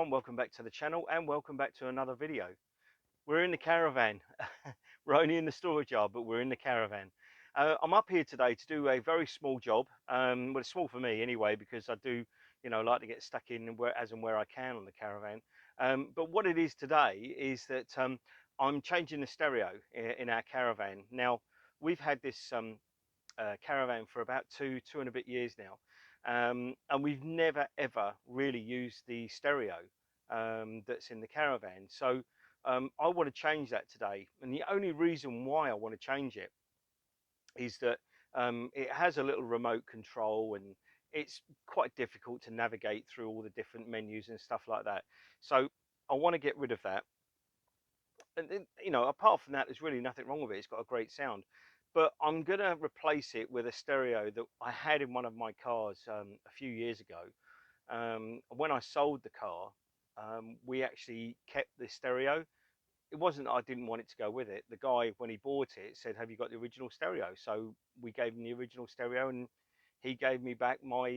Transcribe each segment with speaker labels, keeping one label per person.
Speaker 1: everyone, welcome back to the channel and welcome back to another video. We're in the caravan. We're only in the storage yard, but we're in the caravan. I'm up here today to do a very small job. Well, it's small for me anyway, because I do, like to get stuck in as and where I can on the caravan. But what it is today is that I'm changing the stereo in our caravan. Now, we've had this caravan for about two and a bit years now, and we've never ever really used the stereo that's in the caravan. So I want to change that today, and the only reason why I want to change it is that it has a little remote control, and it's quite difficult to navigate through all the different menus and stuff like that. So I want to get rid of that. And then, apart from that, there's really nothing wrong with it. It's got a great sound, but I'm gonna replace it with a stereo that I had in one of my cars a few years ago. When I sold the car, we actually kept the stereo. It wasn't that I didn't want it to go with it. The guy, when he bought it, said, "Have you got the original stereo?" So we gave him the original stereo, and he gave me back my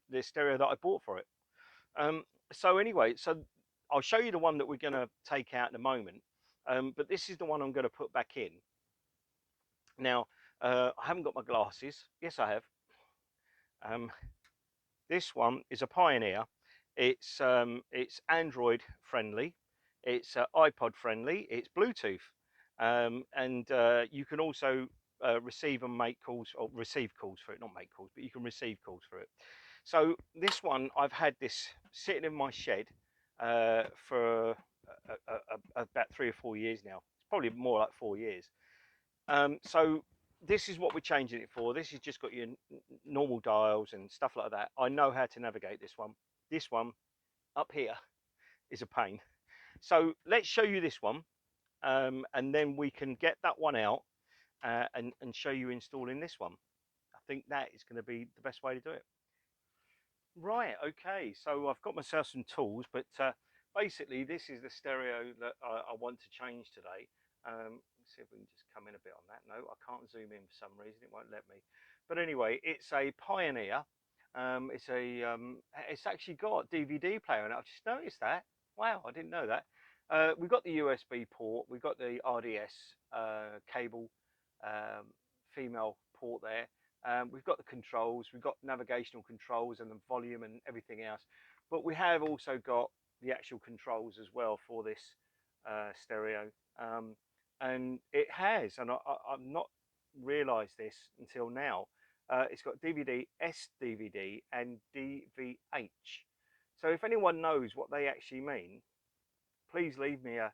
Speaker 1: the stereo that I bought for it. Um, so anyway, so I'll show you the one that we're going to take out in a moment. But this is the one I'm going to put back in. Now, I haven't got my glasses. Yes, I have. Um, this one is a Pioneer. It's Android friendly. It's iPod friendly. It's Bluetooth, and you can also receive and make calls, or receive calls for it, not make calls, but you can receive calls for it. So this one, I've had this sitting in my shed for about 3 or 4 years now. It's probably more like 4 years. So this is what we're changing it for. This has just got your normal dials and stuff like that. I know how to navigate this one. This one up here is a pain. So let's show you this one, and then we can get that one out and show you installing this one. I think that is going to be the best way to do it. Right, okay, so I've got myself some tools, but basically this is the stereo that I want to change today. Let's see if we can just come in a bit on that. No, I can't zoom in for some reason, it won't let me. But anyway, it's a Pioneer. It's actually got DVD player, and I've just noticed that. Wow, I didn't know that. We've got the USB port, we've got the RDS cable, female port there. We've got the controls, we've got navigational controls and the volume and everything else, but we have also got the actual controls as well for this stereo. And it has, and I've not realized this until now, it's got DVD, SDVD and DVH. So if anyone knows what they actually mean, please leave me a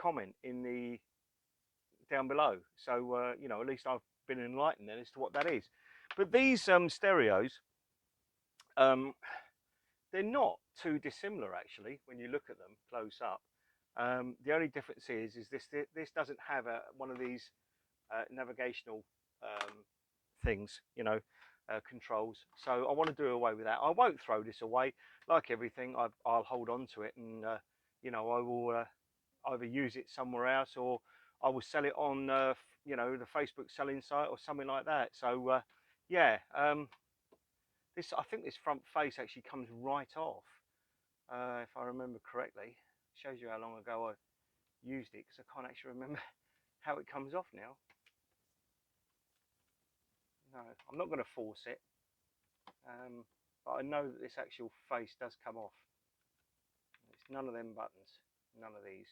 Speaker 1: comment in the down below. So at least I've been enlightened then as to what that is. But these stereos, they're not too dissimilar actually when you look at them close up. The only difference is this doesn't have one of these navigational things, controls. So I want to do away with that. I won't throw this away. Like everything, I'll hold on to it, and I will either use it somewhere else, or I will sell it on the Facebook selling site or something like that. So yeah, I think this front face actually comes right off, if I remember correctly. Shows you how long ago I used it, because I can't actually remember how it comes off now. No, I'm not going to force it, but I know that this actual face does come off. It's none of them buttons, none of these.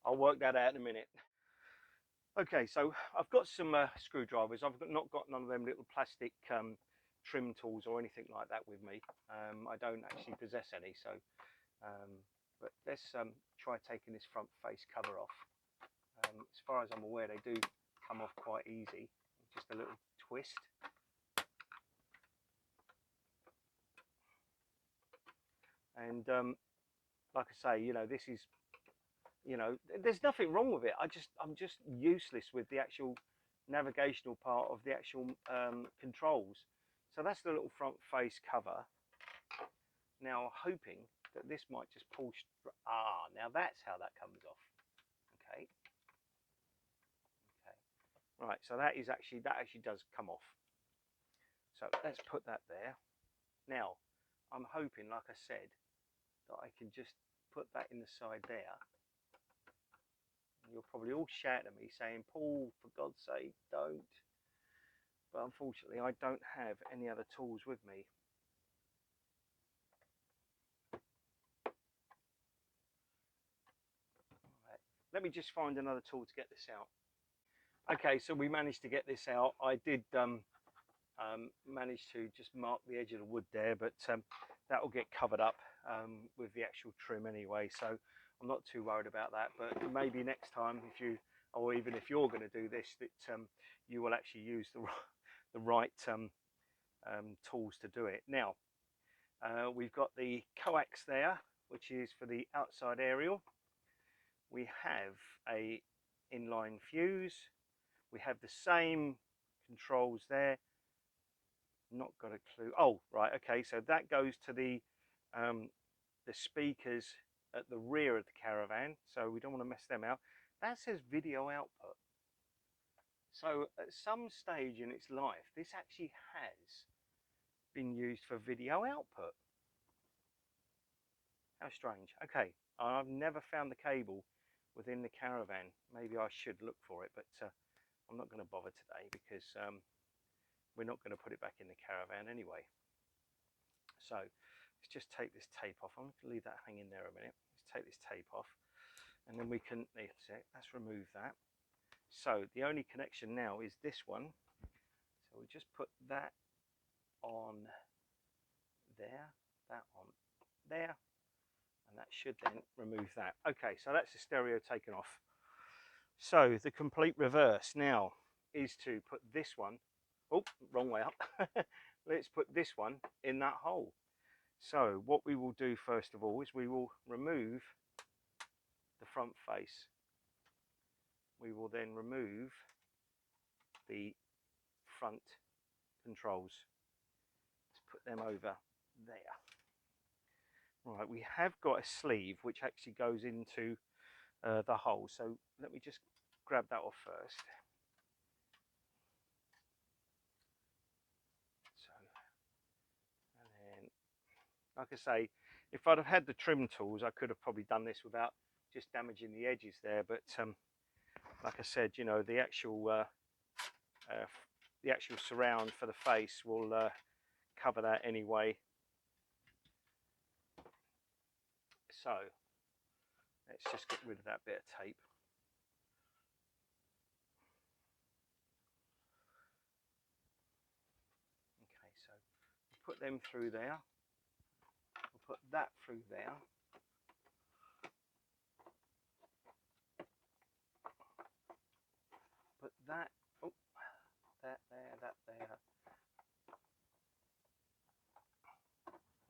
Speaker 1: I'll work that out in a minute. Okay, so I've got some screwdrivers. I've not got none of them little plastic trim tools or anything like that with me. I don't actually possess any, so but let's try taking this front face cover off. As far as I'm aware, they do come off quite easy. Just a little twist. And like I say, this is, there's nothing wrong with it. I'm just useless with the actual navigational part of the actual controls. So that's the little front face cover. Now, hoping that this might just pull. Now that's how that comes off. Okay. Okay. Right. So that actually does come off. So let's put that there. Now, I'm hoping, like I said, that I can just put that in the side there. You'll probably all shout at me saying, Paul, for God's sake, don't. But unfortunately, I don't have any other tools with me. Right. Let me just find another tool to get this out. Okay, so we managed to get this out. I did manage to just mark the edge of the wood there, but that will get covered up with the actual trim anyway, so I'm not too worried about that. But maybe next time, if you, or even if you're going to do this, that you will actually use the right tools to do it. Now, we've got the coax there, which is for the outside aerial. We have a inline fuse. We have the same controls there. Not got a clue. Oh, right, okay. So that goes to the speakers at the rear of the Caravan. So we don't want to mess them out. That says video output. So at some stage in its life, this actually has been used for video output. How strange. Okay, I've never found the cable within the Caravan. Maybe I should look for it, but I'm not going to bother today because we're not going to put it back in the Caravan anyway. So let's just take this tape off. I'm going to leave that hanging there a minute. Let's take this tape off, and then we can, let's remove that. So the only connection now is this one. So we just put that on there, that on there, and that should then remove that. Okay, so that's the stereo taken off. So the complete reverse now is to put this one, oh, wrong way up. Let's put this one in that hole. So what we will do first of all is we will remove the front face. We will then remove the front controls. Let's put them over there. Right, we have got a sleeve which actually goes into the hole. So let me just grab that off first. So, and then, like I say, if I'd have had the trim tools, I could have probably done this without just damaging the edges there. But like I said, you know, the actual surround for the face will cover that anyway. So let's just get rid of that bit of tape. Okay, so we'll put them through there. We'll put that through there. Put that, oh, that there, that there.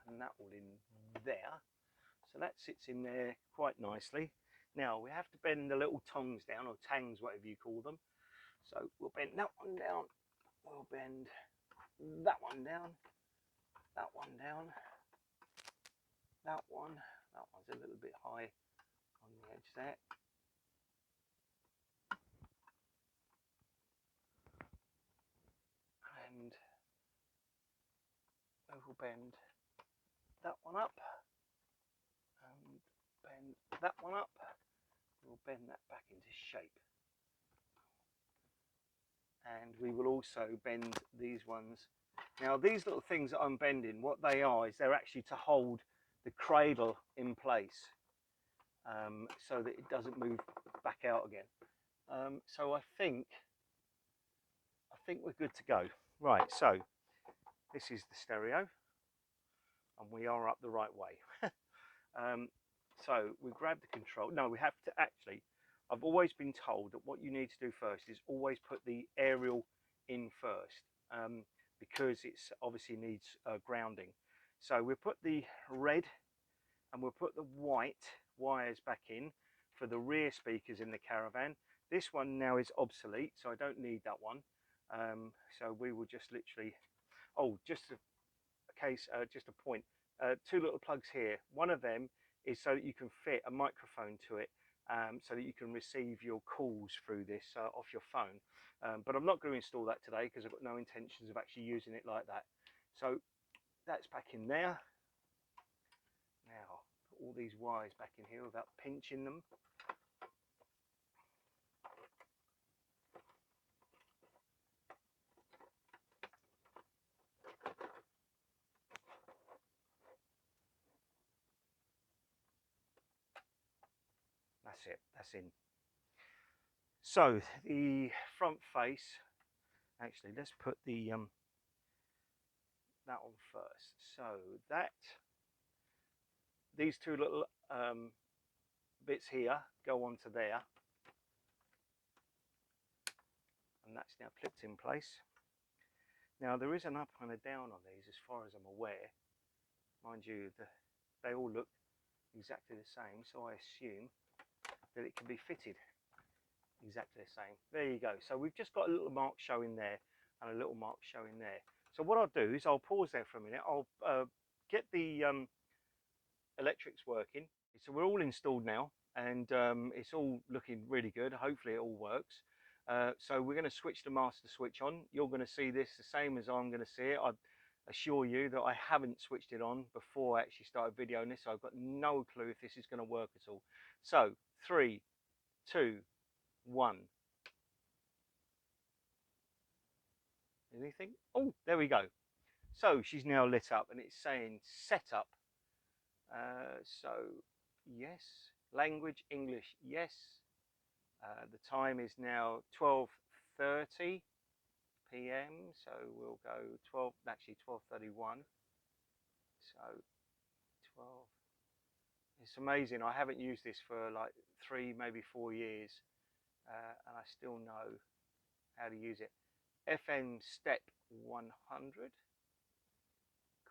Speaker 1: And that all in there. So that sits in there quite nicely. Now we have to bend the little tongs down, or tangs, whatever you call them. So we'll bend that one down, we'll bend that one down, that one down, that one's a little bit high on the edge there. And we will bend that one up, and bend that one up. We'll bend that back into shape. And we will also bend these ones. Now these little things that I'm bending, what they are is they're actually to hold the cradle in place so that it doesn't move back out again. So I think we're good to go. Right, so this is the stereo and we are up the right way. So we grab the control. No, we have to actually, I've always been told that what you need to do first is always put the aerial in first because it's obviously needs grounding. So we'll put the red and we'll put the white wires back in for the rear speakers in the Caravan. This one now is obsolete, so I don't need that one. So we will just literally, oh, just a case, just a point, two little plugs here. One of them is so that you can fit a microphone to it. so that you can receive your calls through this off your phone. But I'm not going to install that today because I've got no intentions of actually using it like that. So that's back in there. Now put all these wires back in here without pinching them. That's it, that's in. So the front face, actually let's put the that on first. So that, these two little bits here go onto there, and that's now clipped in place. Now there is an up and a down on these as far as I'm aware. Mind you, they all look exactly the same, so I assume that it can be fitted exactly the same. There you go. So we've just got a little mark showing there and a little mark showing there. So what I'll do is I'll pause there for a minute. I'll get the electrics working. So we're all installed now, and it's all looking really good. Hopefully it all works. So we're going to switch the master switch on. You're going to see this the same as I'm going to see it. I assure you that I haven't switched it on before I actually started videoing this, so I've got no clue if this is going to work at all. So 3, 2, 1. Anything? Oh, there we go. So she's now lit up and it's saying setup. So yes, language English, yes. The time is now 12:30 p.m. So we'll go 12, actually 12:31. So 12. It's amazing. I haven't used this for like 3, maybe 4 years, and I still know how to use it. FM step 100.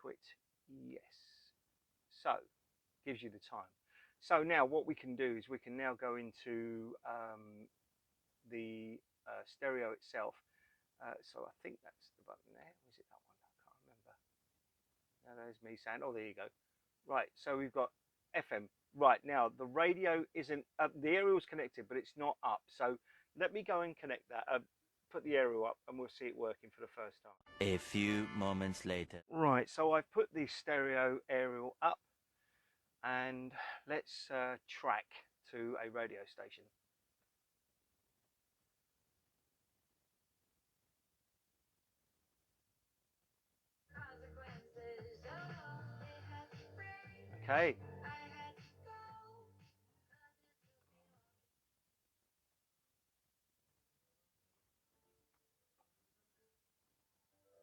Speaker 1: Quit yes. So gives you the time. So now what we can do is we can now go into the stereo itself. So I think that's the button there. Was it that one? I can't remember. Now there's me saying, oh, there you go. Right, so we've got FM. Right, now the radio isn't, the aerial's connected, but it's not up. So let me go and connect that, put the aerial up, and we'll see it working for the first time.
Speaker 2: A few moments later.
Speaker 1: Right, so I've put the stereo aerial up, and let's track to a radio station. Okay.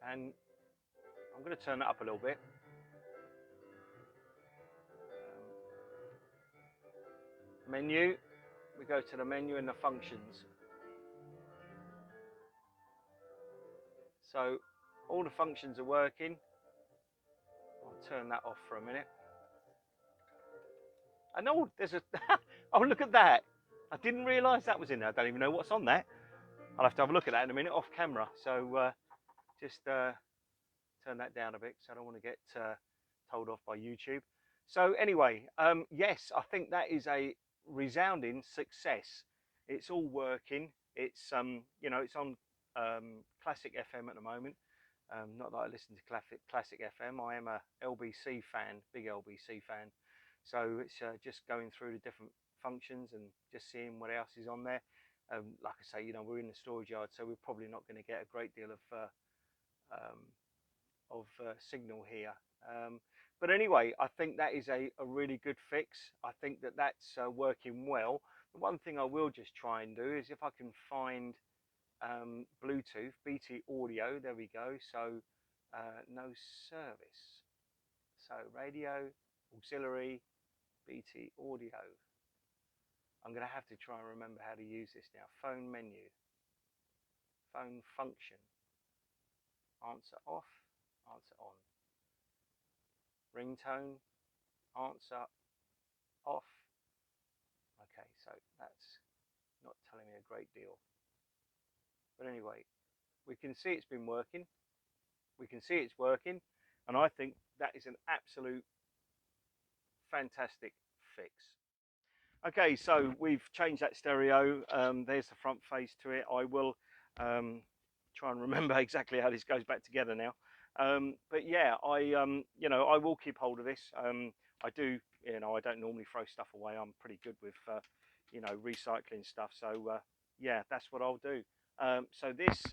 Speaker 1: And I'm going to turn it up a little bit. Menu, we go to the menu and the functions. So all the functions are working. I'll turn that off for a minute. And oh, there's a, oh, look at that. I didn't realise that was in there. I don't even know what's on that. I'll have to have a look at that in a minute off camera. So just turn that down a bit because I don't want to get told off by YouTube. So anyway, yes, I think that is a resounding success. It's all working. It's you know, it's on classic FM at the moment. Not that I listen to classic FM. I am a LBC fan, big LBC fan. So it's just going through the different functions and just seeing what else is on there. Like I say, you know, we're in the storage yard, so we're probably not going to get a great deal of signal here. But anyway, I think that is a really good fix. I think that that's working well. The one thing I will just try and do is if I can find Bluetooth, BT audio, there we go. So no service. So radio, auxiliary, BT audio. I'm going to have to try and remember how to use this now. Phone menu, phone function, answer off, answer on. Ringtone, answer off. Okay, so that's not telling me a great deal. But anyway, we can see it's been working. We can see it's working. And I think that is an absolute fantastic fix. Okay, so we've changed that stereo. There's the front face to it. I will um, try and remember exactly how this goes back together now. But yeah, I will keep hold of this. I do, I don't normally throw stuff away. I'm pretty good with, recycling stuff. So yeah, that's what I'll do. So this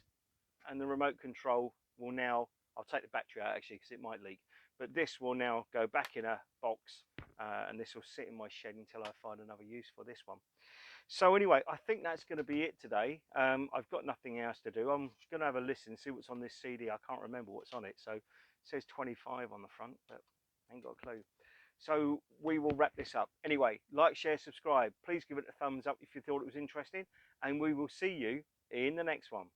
Speaker 1: and the remote control will now, I'll take the battery out actually because it might leak, but this will now go back in a box and this will sit in my shed until I find another use for this one. So anyway, I think that's going to be it today. I've got nothing else to do. I'm going to have a listen, see what's on this CD. I can't remember what's on it. So it says 25 on the front, but I ain't got a clue. So we will wrap this up. Anyway, like, share, subscribe. Please give it a thumbs up if you thought it was interesting, and we will see you in the next one.